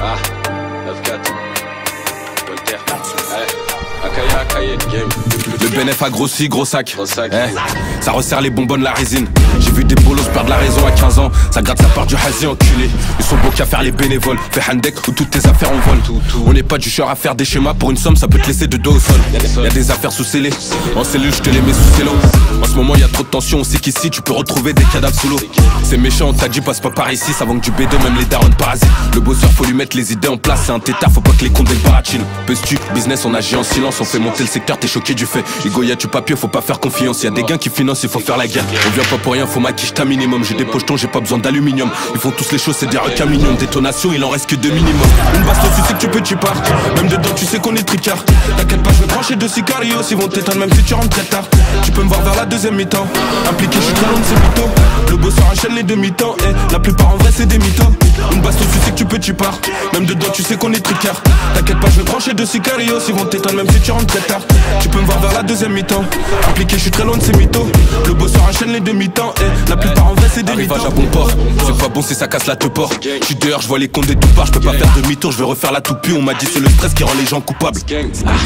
Ah, 9-4. Voltaire. Akaye, game. Le bénéf a grossi, gros sac. Gros sac. Ça resserre les bonbonnes, la résine. J'ai vu des bolos perdre la raison à 15 ans. Ça gratte sa part du hasi enculé. Ils sont beaux qu'à faire les bénévoles. Fais handek où toutes tes affaires en vol. On n'est pas du genre à faire des schémas. Pour une somme, ça peut te laisser de dos au sol. Y'a des affaires sous scellé. En cellule, je te les mets sous cello. En ce moment, y'a trop de tension. On sait qu'ici, tu peux retrouver des cadavres sous l'eau. C'est méchant, on t'a dit passe pas par ici. Ça manque du B2, même les darons parasites. Le bosseur, faut lui mettre les idées en place. C'est un tétard, faut pas que les comptes le baratine. Peux-tu, business, on agit en silence. On fait monter le secteur, t'es choqué du fait. Igo, y'a du papier, faut pas faire confiance. Y'a des gains qui financent, il faut faire la guerre. On vient pas pour rien, faut maquiller ta minimum. J'ai des pochetons, j'ai pas besoin d'aluminium. Ils font tous les choses, c'est des requins mignons. Détonation, il en reste que 2 minimum. Une baston, tu sais que tu peux, tu pars. Même dedans, tu sais qu'on est tricard. T'inquiète pas, je vais brancher 2 sicarios. Ils vont t'éteindre même si tu rentres très tard. Tu peux me voir vers la deuxième mi-temps. Impliqué, je suis très loin de ces mythos. Le bosseur enchaîne les demi-temps. Et la plupart en vrai, c'est des mythos. Une baston, tu sais que tu peux, tu pars. Même dedans, tu sais qu'on est tricard. T'inquiète pas, je vais brancher 2 sicarios. Ils vont t'éteindre même si tu rentres très tard. Tu peux me voir vers la deuxième mi-temps. Impliqué, je suis très loin de ces mythos. Le bosseur enchaîne les demi-temps. Et la plupart en vrai, c'est des mythos. Arrivage à bon port. C'est pas bon si ça casse la te port. J'suis dehors, je vois les comptes des tout parts. Je peux pas faire demi-tour, je vais refaire la toupie. On m'a dit c'est le stress qui rend les gens coupables.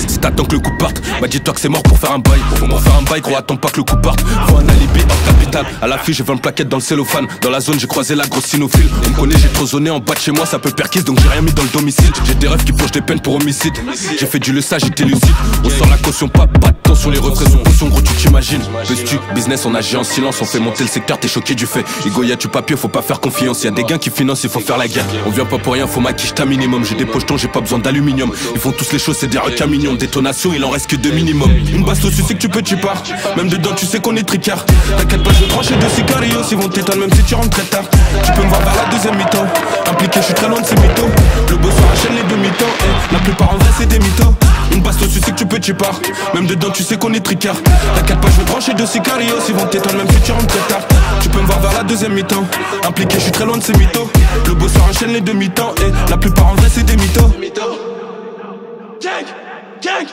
Si t'attends que le coup parte, bah dis-toi que c'est mort pour faire un bail. Pour faire un bail, gros, attends pas que le coup parte. Faut un alibi hors capital. À la fiche, j'ai 20 plaquettes dans le cellophane. Dans la zone, j'ai croisé la grosse cynophile. On me connaît, j'ai trop zoné en bas de chez moi. Ça peut perquise, donc j'ai rien mis dans le domicile. J'ai des rêves qui plongent des peines pour homicide. J'ai fait du leçage, j'étais lucide. On sort la caution, pas de tension. Les refrains sont caution, gros, tu t'imagines. Peux-tu, business, on agit en silence. On fait monter le secteur, t'es choqué du fait. Igo, y'a du papier, faut pas faire confiance. Y'a des gains qui financent, il faut faire la guerre. On vient pas pour rien, faut maquiller ta minimum. J'ai des pochetons, j'ai pas besoin d'aluminium. Ils font tous les choses, c'est des requins mignons. Détonation, il en reste que 2 minimum. Une baston, tu sais que tu peux, tu pars. Même dedans, tu sais qu'on est tricard. T'inquiète pas, je vais trancher 2 sicarios. Ils vont t'éteindre même si tu rentres très tard. Tu peux me voir vers la deuxième mi-temps. Impliqué, je suis très loin de ces mythos. Le bosseur enchaîne les demi-temps. Et la plupart en vrai, c'est des mythos. Une baston, tu sais que tu peux, tu pars. Même dedans, tu sais qu'on est tricard. T'inquiète pas, je vais brancher 2 sicarios. Ils vont t'éteindre même si tu rentres très tard. Tu peux me voir vers la deuxième mi-temps. Impliqué, je suis très loin de ces mythos. Le bosseur enchaîne les demi-temps. Et la plupart en vrai, c'est des mythos. Gang! Gang!